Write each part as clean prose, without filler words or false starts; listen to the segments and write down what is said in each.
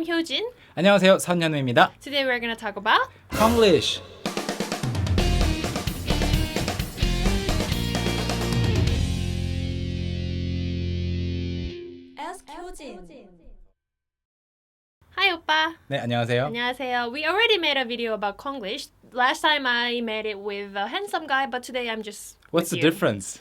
I'm Hyojin. 안녕하세요, 선현우입니다. Today we're going to talk about Konglish. Ask Hyojin. Hi, 오빠. 네, 안녕하세요. 안녕하세요. We already made a video about Konglish. Last time I made it with a handsome guy, but today I'm just What's the with you. difference?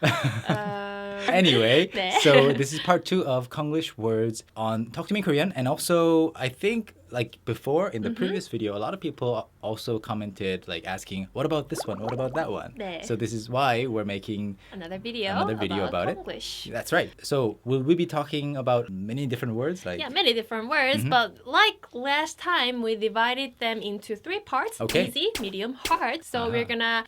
Anyway, 네. so this is part 2 of Konglish words on Talk to Me Korean. And also, I think, like before, in the previous video, a lot of people also commented, like asking, what about this one? What about that one? 네. So this is why we're making Another video about it. Konglish. That's right. So will we be talking about many different words? Like, Yeah, many different words, but like last time, we divided them into 3 parts. Okay. Easy, medium, hard. So we're gonna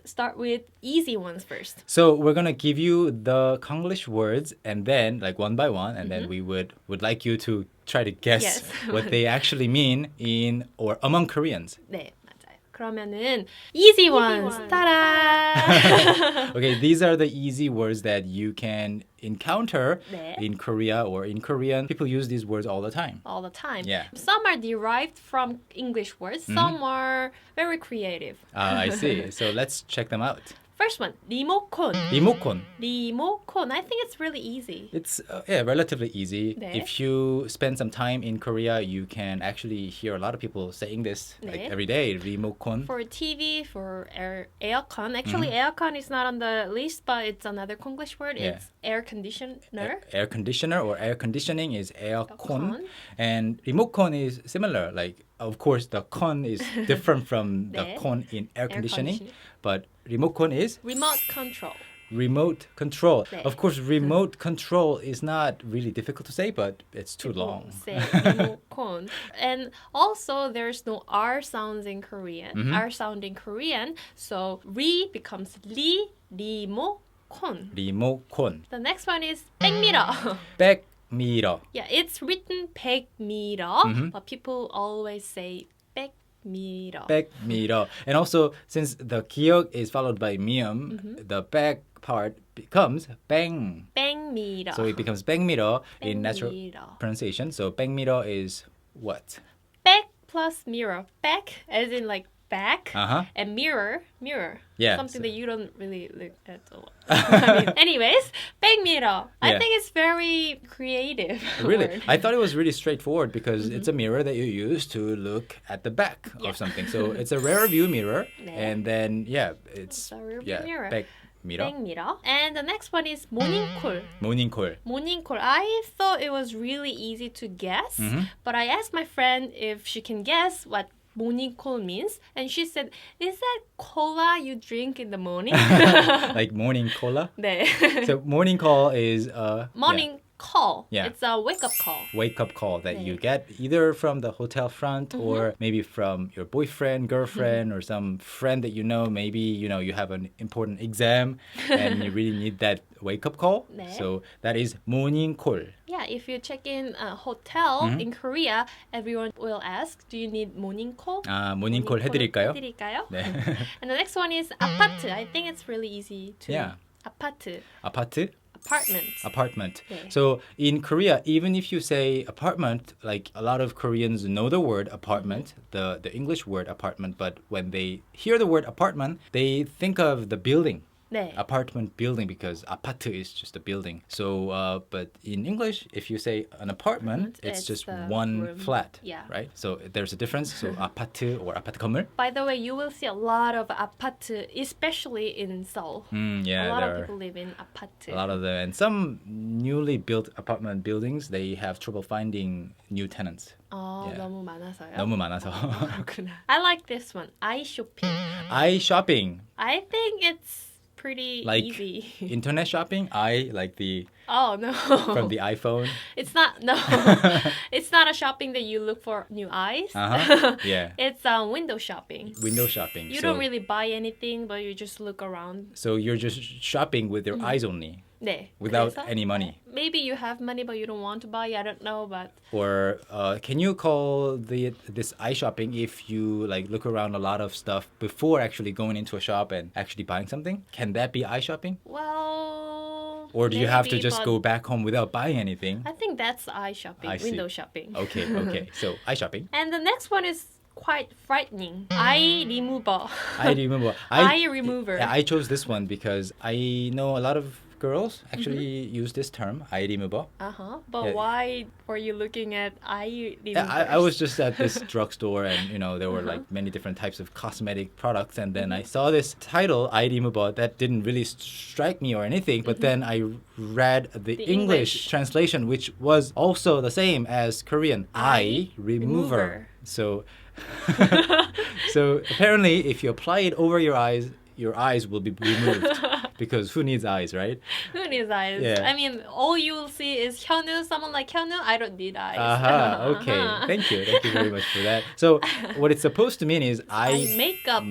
start with easy ones first. So we're gonna give you the Konglish words, and then like one by one, and then we would like you to try to guess Yes. what they actually mean in or among Koreans. 네, 맞아요. 그러면은 easy ones. 따라. Okay, these are the easy words that you can encounter 네. in Korea or in Korean. People use these words all the time. All the time. Yeah. Some are derived from English words. Some are very creative. I see. So let's check them out. First one, 리모컨. 리모컨. 리모컨. I think it's really easy. It's relatively easy. 네. If you spend some time in Korea, you can actually hear a lot of people saying this like 네. every day. 리모컨. For TV, for aircon. Actually, aircon is not on the list, but it's another Konglish word. Yeah. It's air conditioner. Air conditioner or air conditioning is aircon. Aircon. And remote is similar. Like, of course, the con is different from the 네. con in air conditioning. conditioning. But remote is Remote control. remote control. 네. Of course, remote control is not really difficult to say, but it's too long. Say 리모컨. And also, there's no R sounds in Korean. R sound in Korean. So, becomes 리모컨. 리모컨. The next one is 백미러. 백미러. Yeah, it's written 백미러, but people always say 백미러. 백미러. And also, since the 기역 is followed by 미음, the back part becomes 뱅. 백미러. So it becomes 백미러 in natural 백미러. pronunciation. So 백미러 is what? 백 plus mirror. Back as in like back, Uh-huh. and mirror. Yeah, Something so- that you don't really look at all. I mean, anyways, 백미러. I Yeah. think it's very creative. Really? word. I thought it was really straightforward because it's a mirror that you use to look at the back Yeah. of something. So it's a rear view mirror. 네. And then, yeah, it's a rear view mirror. 백미러. 백미러. And the next one is 모닝콜. 모닝콜. 모닝콜. I thought it was really easy to guess, but I asked my friend if she can guess what 모닝콜 means, and she said, "Is that cola you drink in the morning?" Like morning cola. 네. So morning call is Morning call. Yeah. It's a wake-up call. wake up call that you 네. get either from the hotel front or maybe from your boyfriend, girlfriend, or some friend that you know. Maybe you have an important exam and you really need that wake up call. 네. So that is morning call. Yeah, if you check in a hotel in Korea, everyone will ask, "Do you need morning call?" morning call 해드릴까요? 해드릴까요? 네. And the next one is 아파트. I think it's really easy to. Yeah. 아파트. 아파트. Apartment. Apartment. 네. So in Korea, even if you say apartment, like a lot of Koreans know the word apartment, the English word apartment, but when they hear the word apartment, they think of the building. 네. Apartment building because 아파트 is just a building. So, but in English, if you say an apartment, it's just the one room. flat, Yeah. right? So there's a difference. So 아파트 or 아파트 건물. By the way, you will see a lot of 아파트, especially in Seoul. Yeah, A lot there of are people live in 아파트. a lot of them, and some newly built apartment buildings, they have trouble finding new tenants. Yeah. 너무 많아서요. 너무 많아서. 그렇구나. I like this one. eye shopping. I shopping, I think it's pretty like easy. internet shopping. I like the Oh no. from the iPhone. It's not no. It's not a shopping that you look for new eyes. Yeah, It's window shopping. window shopping. You so, don't really buy anything, but you just look around. So you're just shopping with your eyes only, 네. without 그래서 any money. Maybe you have money, but you don't want to buy. I don't know, but Or can you call this eye shopping if you like look around a lot of stuff before actually going into a shop and actually buying something? Can that be eye shopping? well, Or do you have to Maybe, just but- go back home without buying anything? I think that's eye shopping, I see. window shopping. Okay. So eye shopping. And the next one is quite frightening. Eye remover. I remember. Eye remover. I chose this one because I know a lot of girls actually use this term, eye remover. But Yeah. why were you looking at eye removers? Yeah, I was just at this drugstore and there were like many different types of cosmetic products and then I saw this title, eye remover, that didn't really strike me or anything, but then I read the English translation, which was also the same as Korean, eye remover. So so apparently if you apply it over your eyes will be removed. Because who needs eyes, right? Who needs eyes? Yeah. I mean, all you'll see is Hyunwoo, someone like Hyunwoo. I don't need eyes. Okay. Thank you very much for that. So what it's supposed to mean is eye makeup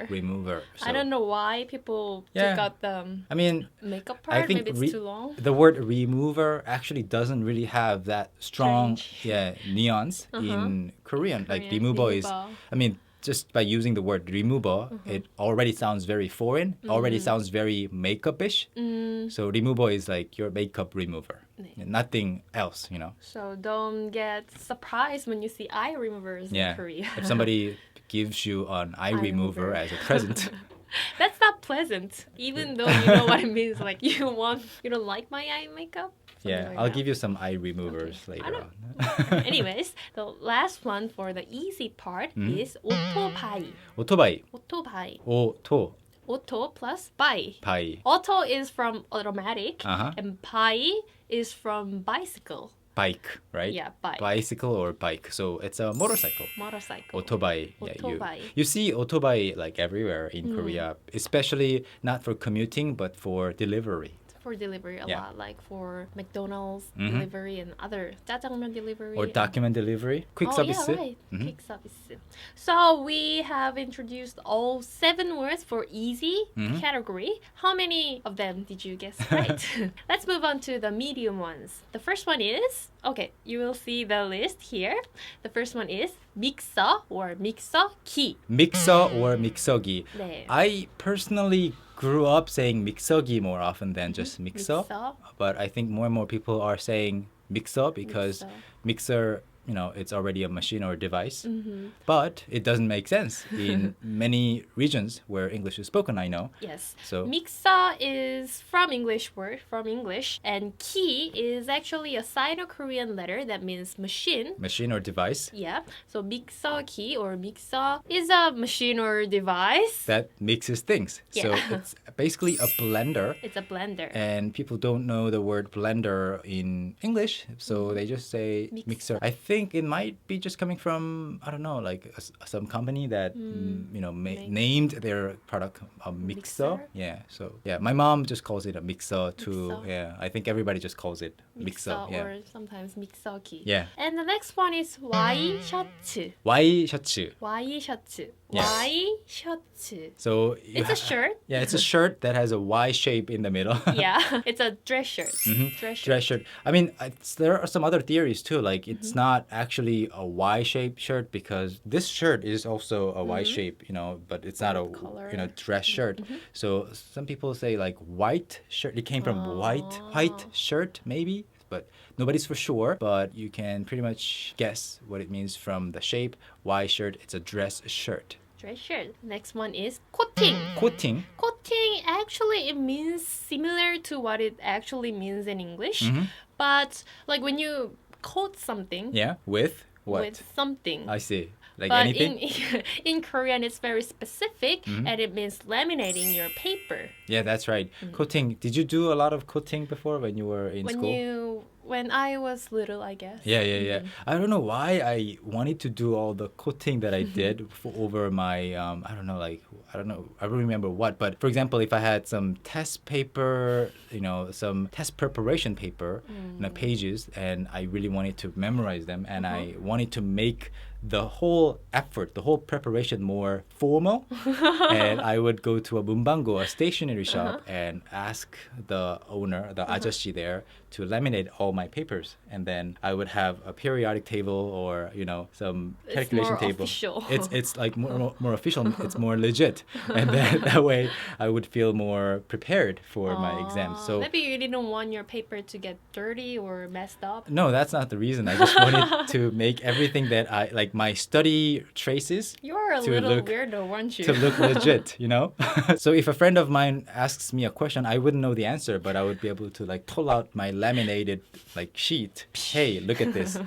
remover. So, I don't know why people Yeah. took out the I mean, makeup part. I think Maybe it's too long. the word remover actually doesn't really have that strong Strange. nuance in Korean. Like remover is, remover. I mean, just by using the word remover, it already sounds very foreign, already sounds very makeup-ish. So remover is like your makeup remover. Nothing else, So don't get surprised when you see eye removers in Korea. If somebody gives you an eye remover as a present, That's not pleasant, even though you know what it means. Like you don't like my eye makeup. Something like I'll that. give you some eye removers later on. Anyways, the last one for the easy part is 오토바이. 오토바이. 오토바이. 오토. Auto plus 바이. 바이. Auto is from automatic, Uh-huh. and 바이 is from bicycle. Bike, right? Yeah, bike. Bicycle or bike. So it's a motorcycle. Motorcycle. Otobai. Otobai. You see otobai like everywhere in Korea, especially not for commuting but for delivery. For delivery a Yeah. lot, like for McDonald's delivery and other 짜장면 delivery. Or document delivery, quick service. Yeah, right. Quick service. So we have introduced all 7 words for easy category. How many of them did you guess right? Let's move on to the medium ones. The first one is, okay, you will see the list here. The first one is mixer or mixer-기. Mixer or mixogi. 네. I personally grew up saying mixogi more often than just mixer. mixer. But I think more and more people are saying mixer because mixer, it's already a machine or a device. But it doesn't make sense in many regions where English is spoken, I know. Yes. So Mixer is from English, and ki is actually a Sino-Korean letter that means machine. machine or device Yeah. So mixer-기 or mixer is a machine or device. that mixes things. So Yeah. it's basically a blender. It's a blender. And people don't know the word blender in English, so they just say mixer. I think it might be just coming from, I don't know, like some company that named their product a mixer. Mixer? Yeah. So my mom just calls it a mixer too. Mixer. Yeah. I think everybody just calls it mixer. Yeah. or sometimes mixer-기. Yeah. And the next one is 와이셔츠. 와이셔츠. 와이셔츠. Yeah. 와이셔츠. So It's a shirt. Yeah, it's a shirt that has a Y shape in the middle. Yeah, it's a dress shirt. Dress shirt. I mean, there are some other theories too. Like it's not actually a Y-shaped shirt because this shirt is also a Y shape, but it's not a color. dress shirt. So some people say like white shirt. It came from white shirt maybe, but nobody's for sure. But you can pretty much guess what it means from the shape. Y shirt. It's a dress shirt. Dress shirt. Next one is 코팅. Coating. Coating actually it means similar to what it actually means in English, but like when you coat something Yeah, with what? with something. I see. Like But anything? in Korean, it's very specific, and it means laminating your paper. Yeah, that's right. Coating. Did you do a lot of coating before when you were in school? When I was little, I guess. Yeah. I don't know why I wanted to do all the coating that I did over my, I don't know, I don't remember what. But for example, if I had some test paper, some test preparation paper, pages, and I really wanted to memorize them, and I wanted to make the whole effort, the whole preparation more formal. And I would go to a 문방구, a stationery shop, and ask the owner, the 아저씨 there, to laminate all my papers. And then I would have a periodic table or, some calculation more table. Official. It's like more official. It's more legit. And then that way I would feel more prepared for my exams. So maybe you didn't want your paper to get dirty or messed up. no, that's not the reason. I just wanted to make everything that I like my study traces You're a to little look weirdo, aren't you? to look legit, So if a friend of mine asks me a question, I wouldn't know the answer, but I would be able to like pull out my laminated like sheet. Hey, look at this.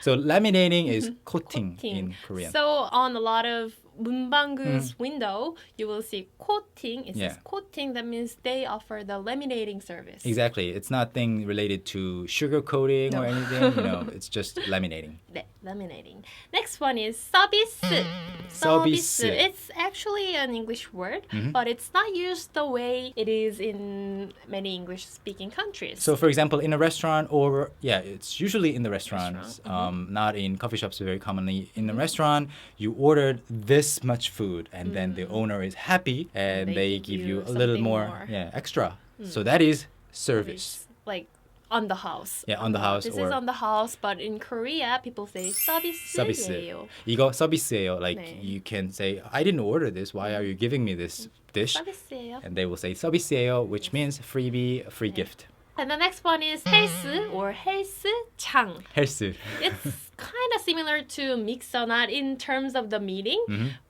So laminating is coating in Korean. So on a lot of 문방구's window, you will see coating. It says coating. That means they offer the laminating service. Exactly. It's nothing related to sugar coating or anything. It's just laminating. 네, laminating. Next one is 서비스. 서비스. It's actually an English word, but it's not used the way it is in many English-speaking countries. So, for example, in a restaurant, or it's usually in the restaurants, not in coffee shops very commonly. In a restaurant, you ordered this much food, and then the owner is happy, and they give you a little more, extra. So that is service. Like on the house. Yeah, on the house. This or is on the house, but in Korea, people say 서비스. 서비스예요. 이거 서비스예요. Like 네. you can say, I didn't order this. Why are you giving me this dish? 서비스예요. And they will say 서비스예요, which means freebie, free gift. And the next one is 헬스 or 헬스장. 헬스. It's kind of similar to mixer, not in terms of the meaning,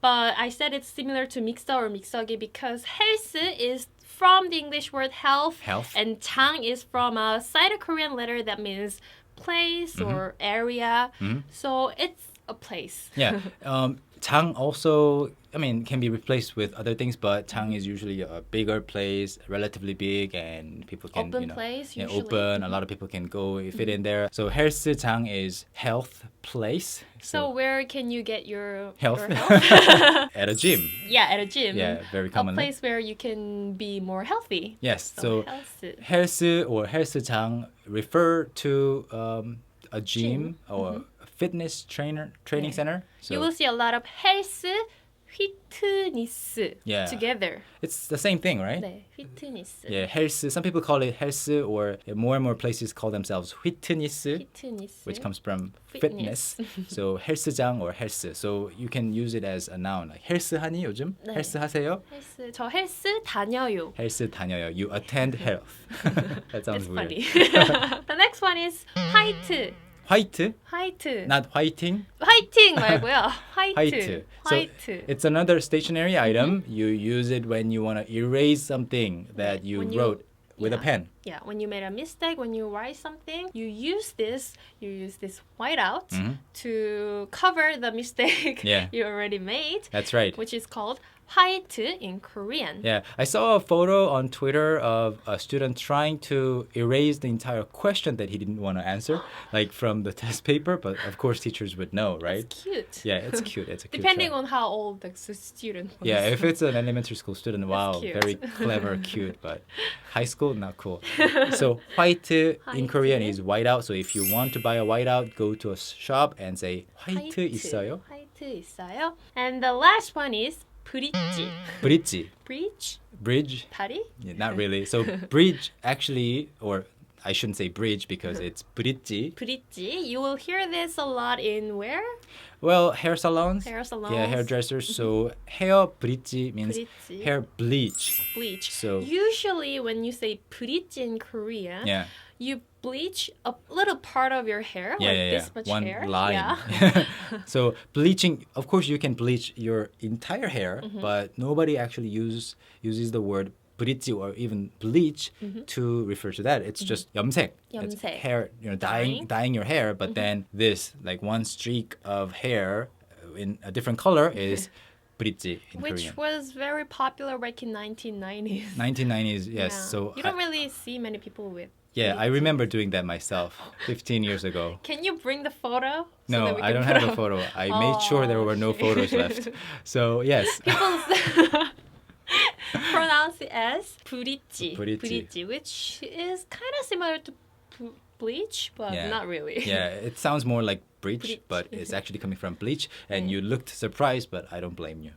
but I said it's similar to mixer or mix어기 because 헬스 is from the English word health, and 장 is from a Sino-Korean letter that means place or area. So it's a place. Yeah. 장 also, can be replaced with other things, but 장 is usually a bigger place, relatively big, and people can, open place, usually. open. A lot of people can go fit in there. So 헬스장 is health place. So where can you get your health? Your health? At a gym. Yeah, at a gym. Yeah, very commonly. A place where you can be more healthy. Yes. So 헬스. 헬스 or 헬스장 refer to a gym or a fitness training center. So you will see a lot of 헬스, 피트니스 together. It's the same thing, right? 네, 피트니스. Yeah, 헬스. Some people call it 헬스, or more and more places call themselves 휘트니스, which comes from fitness. So 헬스장 or 헬스. So you can use it as a noun. Like 헬스하니 요즘? 네. 헬스 하세요? 헬스. 저 헬스 다녀요. 헬스 다녀요. You attend health. That sounds It's weird. funny. The next one is 화이트. 화이트? 화이트. Not whiting? 화이팅 말고요. 화이트. 화이트. So 화이트. it's another stationery item. You use it when you want to erase something that you wrote with a pen. Yeah, when you made a mistake, when you write something, you use this whiteout to cover the mistake you already made. That's right. Which is called 화이트 in Korean. Yeah, I saw a photo on Twitter of a student trying to erase the entire question that he didn't want to answer, like from the test paper, but of course teachers would know, right? It's cute. Yeah, it's cute. It's a cute Depending try. on how old the student was. Yeah, if it's an elementary school student, wow, cute. very clever, cute, but high school, not cool. So 화이트 in Korean is whiteout. So if you want to buy a whiteout, go to a shop and say 화이트 있어요? 화이트 있어요. And the last one is 브릿지. 브릿지. Bridge? 다리? Yeah, not really. So bridge actually, or I shouldn't say bridge because it's 브릿지. 브릿지. You will hear this a lot in where? Well, hair salons. Hair salons. Yeah, hairdressers. So hair 브릿지 means 브릿지. hair bleach. Bleach. So usually when you say 브릿지 in Korea, you bleach a little part of your hair, this much one hair. line. Yeah. So bleaching, of course, you can bleach your entire hair, but nobody actually uses the word 브릿지 or even bleach to refer to that. It's just 염색. It's hair, dyeing your hair. But then this, like one streak of hair in a different color, is 브릿지 in Which Korean. was very popular back in 1990s. 1990s, yes. Yeah. So you don't really see many people with. Yeah, I remember doing that myself 15 years ago. Can you bring the photo? No, I don't have a photo. I made sure there were no photos left. So, yes. People pronounce it as 브릿지, 브릿지. which is kind of similar to bleach, but Yeah. not really. Yeah, it sounds more like breach, Bleach. but it's actually coming from bleach. And you looked surprised, but I don't blame you.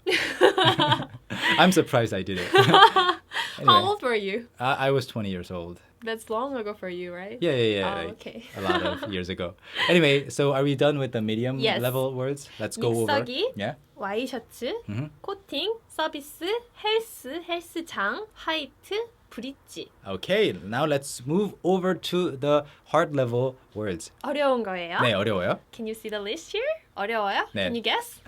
I'm surprised I did it. How Anyway, old were you? I was 20 years old. That's long ago for you, right? Yeah. Oh, like, okay. a lot of years ago. Anyway, so are we done with the medium Yes. level words? Let's go over. 믹서기, Yeah. 와이셔츠, Mhm. 코팅, 서비스, 헬스, 헬스장, 화이트, 브릿지. Okay, now let's move over to the hard level words. 어려운 거예요? 네, 어려워요? Can you see the list here? 어려워요? 네. Can you guess?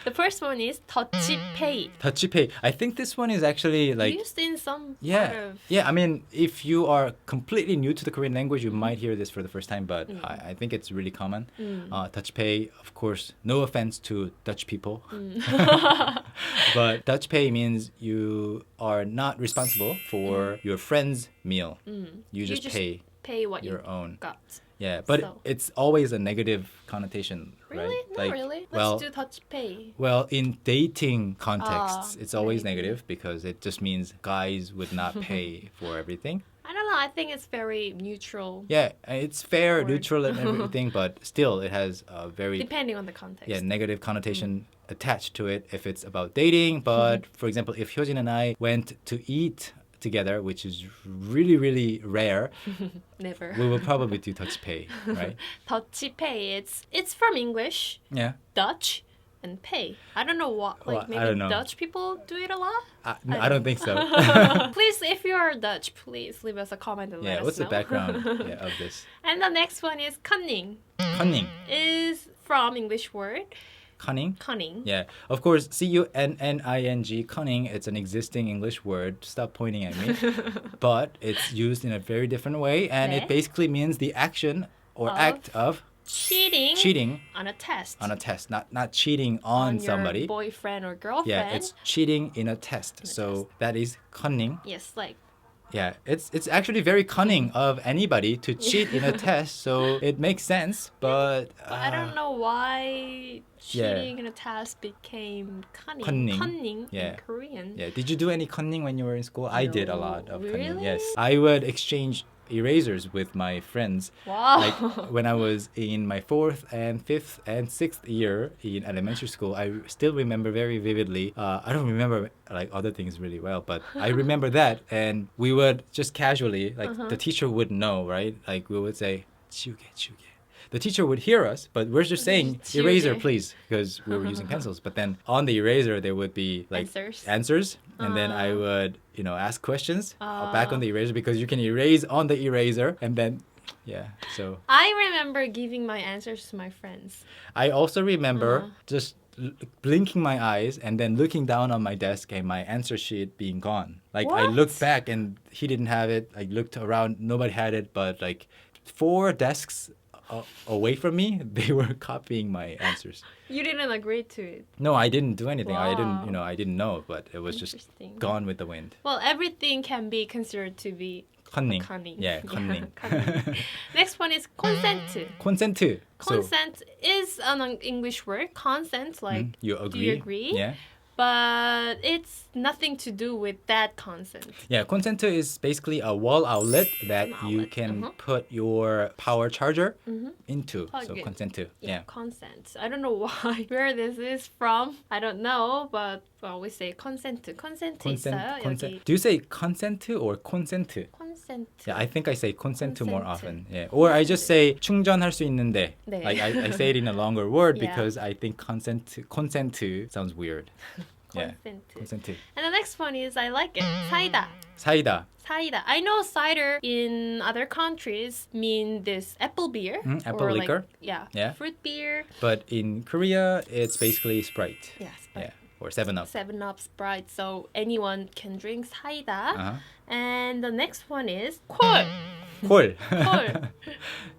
The first one is 더치페이. Touchy I think this one is actually like Used in some part yeah. of... Yeah, I mean, if you are completely new to the Korean language, you might hear this for the first time, but I think it's really common. Dutch pay, of course, no offense to Dutch people. But Dutch pay means you are not responsible for your friend's meal. You just pay what your you own. got. Yeah, but So. it's always a negative connotation, Really? right? Not really. Let's well, do 더치페이. well, in dating contexts, it's always maybe. negative because it just means guys would not pay for everything. I don't know. I think it's very neutral. Yeah, it's fair, Word. neutral, and everything, but still, it has a very Depending on the context. negative connotation attached to it if it's about dating. But for example, if Hyojin and I went to eat together, which is really, really rare, Never. we will probably do touch pay, right? 더치페이. It's from English, Yeah. Dutch, and pay. I don't know what. Like Well, I maybe don't know. Dutch people do it a lot. No, I don't think so. Please, if you are Dutch, please leave us a comment and let Yeah, us what's know. the background of this? And the next one is cunning. Cunning. Is from English word Cunning? cunning. Yeah, of course, Cunning, cunning, it's an existing English word. Stop pointing at me. But it's used in a very different way, and 네. it basically means the action or act of Cheating on a test. on a test, not cheating on somebody. Your boyfriend or girlfriend. Yeah, it's cheating in a test. So that is cunning. Yes, like Yeah, it's actually very cunning of anybody to cheat in a test. So it makes sense, but I don't know why yeah. cheating in a test became cunning. Cunning. Yeah. in Korean. Yeah, did you do any cunning when you were in school? I did a No. lot of cunning. Really? Yes, I would exchange erasers with my friends. Wow. Like when I was in my 4th and 5th and 6th year in elementary school, I still remember very vividly. I don't remember like other things really well, but I remember that. And we would just casually, like the teacher would know, right? Like we would say, 치우게, 치우게. The teacher would hear us, but we're just saying 치우게. eraser, please, because we were using pencils. But then on the eraser, there would be like answers. And then I would, ask questions back on the eraser because you can erase on the eraser. And then, yeah, so. I remember giving my answers to my friends. I also remember just blinking my eyes and then looking down on my desk and my answer sheet being gone. Like I What? looked back and he didn't have it. I looked around, nobody had it, but like 4 desks away from me, they were copying my answers. You didn't agree to it. No, I didn't do anything. I Wow. didn't, I didn't know, but it was just Interesting. gone with the wind. Well, everything can be considered to be Cunning. cunning. Yeah, cunning. cunning. Next one is consent. Consent. So, Consent is an English word. Consent, like, you agree? do you agree? Yeah. But it's nothing to do with that consent. Yeah, consent is basically a wall outlet that you outlet, can put your power charger into. Plug So in. consent. Yeah. Consent. I don't know why, where this is from. I don't know, but we say consent. Consent 있어요, 여기. Do you say consent or consent? Consent. Yeah, I think I say consent more Consent. often. Yeah. Or I just say 충전할 수 있는데. 네. Like I say it in a longer word Yeah. because I think consent sounds weird. Yeah. Consent. consent. And the next one is, I like it. 사이다. 사이다. Cider. I know cider in other countries mean this apple beer. Apple or liquor. Like, Yeah. Fruit beer. But in Korea, it's basically Sprite. Yes. Yeah. Or 7-Up. 7-Up, Sprite. So anyone can drink cider. Uh-huh. And the next one is 콜. 콜. 콜.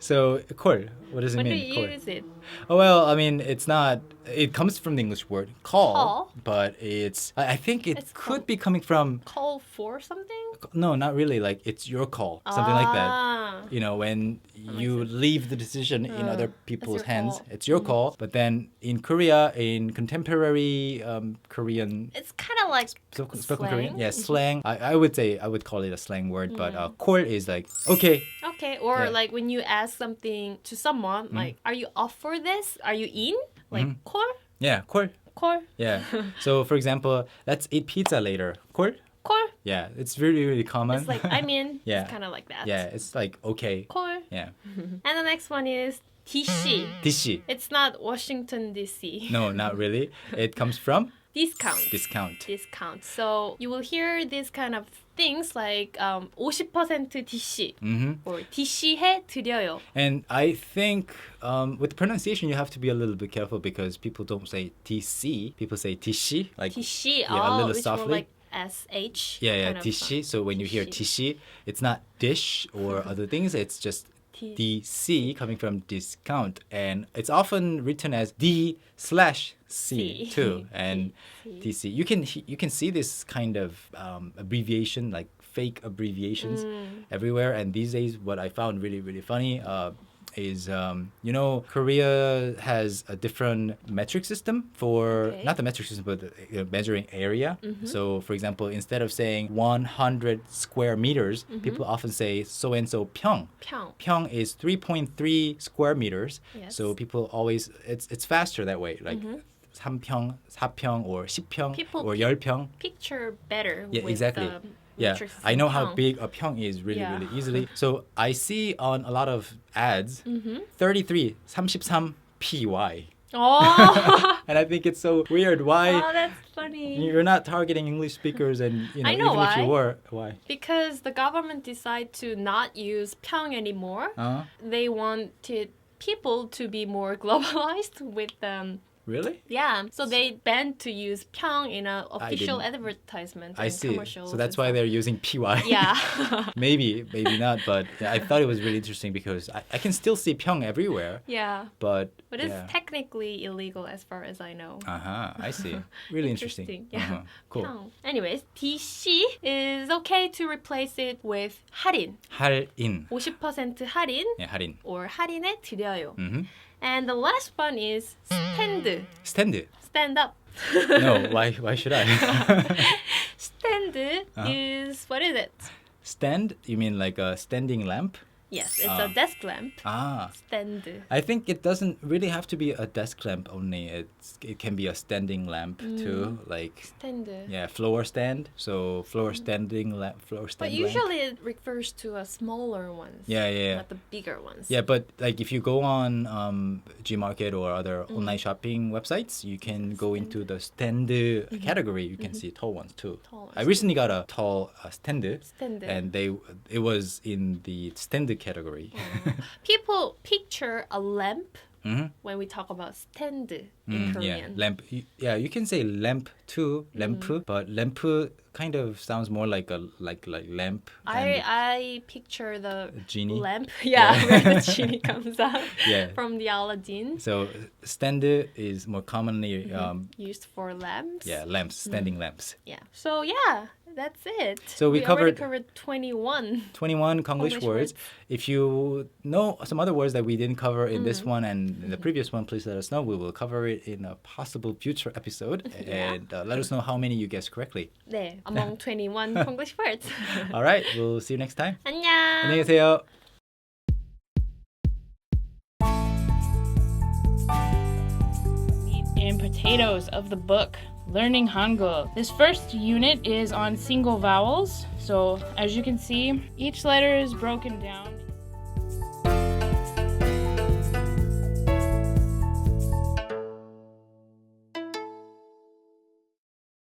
So, 콜. What does it When do mean? you 콜. use it? Oh, well, I mean, it's not. It comes from the English word call, Call. but it's. I think it It's could called- be coming from. Call for something? No, not really. Like it's your call, something like that. Ah. When you leave the decision in other people's your hands, call. it's your call. But then in Korea, in contemporary Korean, It's kind of of like Spoken slang? Korean? Yeah, slang. I would say, I would call it a slang word, but 콜 is like, okay. Okay, or Yeah. like when you ask something to someone, like, are you off for this? Are you in? Like, 콜? Yeah, 콜. 콜? Yeah. So, for example, let's eat pizza later. 콜? 콜? Yeah, it's really, really common. It's like, I'm in. Yeah. It's kind of like that. Yeah, it's like, okay. 콜. Yeah. And the next one is DC. DC. It's not Washington, D.C. No, not really. It comes from Discount. discount. So you will hear these kind of things like 50% DC or DC해 드려요. And I think with the pronunciation, you have to be a little bit careful because people don't say DC. People say DC. Like, DC, yeah, a little it's softly. more like SH. Yeah, kind of, DC. So when you hear DC. DC, it's not dish or other things. It's just DC coming from discount. And it's often written as D/C too. And DC. You can see this kind of abbreviation, like fake abbreviations everywhere. And these days, what I found really, really funny is, Korea has a different metric system for, not the metric system, but the measuring area. So, for example, instead of saying 100 square meters, people often say so-and-so 평. 평 is 3.3 square meters. Yes. So people always, it's faster that way. Like 3평, 4평, or 10평, People or 10평. Picture better Yeah, with exactly. the Yeah, metric I know how system. big a pyong is really, Yeah. really easily. So I see on a lot of ads, 33, 33 PY. Oh, And I think it's so weird. Why? oh, that's funny. You're not targeting English speakers, and I know even if you why. were, why? Because the government decided to not use 평 anymore. They wanted people to be more globalized with them. Really? Yeah, so they banned to use 평 in an official didn't- advertisement I and see. commercials. So that's and why stuff. they're using PY. Yeah. Maybe not, but yeah, I thought it was really interesting because I can still see pyong everywhere, Yeah. but But it's yeah. technically illegal as far as I know. I see. Really interesting. Yeah. Cool. 평. Anyways, DC is okay to replace it with 할인. 할인. 50% 할인 Yeah, 할인. or 할인해 드려요. Mm-hmm. And the last one is stand. Stand. Stand up. No, why should I? Stand is, what is it? Stand? You mean like a standing lamp? Yes, it's a desk lamp. Ah. Stand. I think it doesn't really have to be a desk lamp only. It can be a standing lamp too, like Stand. yeah, floor stand. So floor standing lamp, floor stand But lamp. usually it refers to a smaller ones. Yeah. Not the bigger ones. Yeah, but like if you go on Gmarket or other online shopping websites, you can go into the stand category. You can see tall ones too. Tall I ones. recently got a tall stand, Stand. and it was in the stand category. People picture a lamp Mhm. when we talk about stand in Korean. Yeah, lamp. Yeah, you can say lamp too, lamp, but lamp kind of sounds more like a like lamp. and I picture the genie. lamp, where the genie comes out Yeah. from the Aladdin, So stand is more commonly used for lamps. lamps, standing lamps. Yeah. So yeah, that's it. So we already covered- covered 21. 21 Konglish Konglish words. words. If you know some other words that we didn't cover in this one and in the previous one, please let us know. We will cover it in a possible future episode. Yeah. And let us know how many you guessed correctly. 네, among 21 Konglish words. All right, we'll see you next time. 안녕. 안녕히 계세요. Meat and potatoes of the book, Learning Hangul. This first unit is on single vowels. So as you can see, each letter is broken down.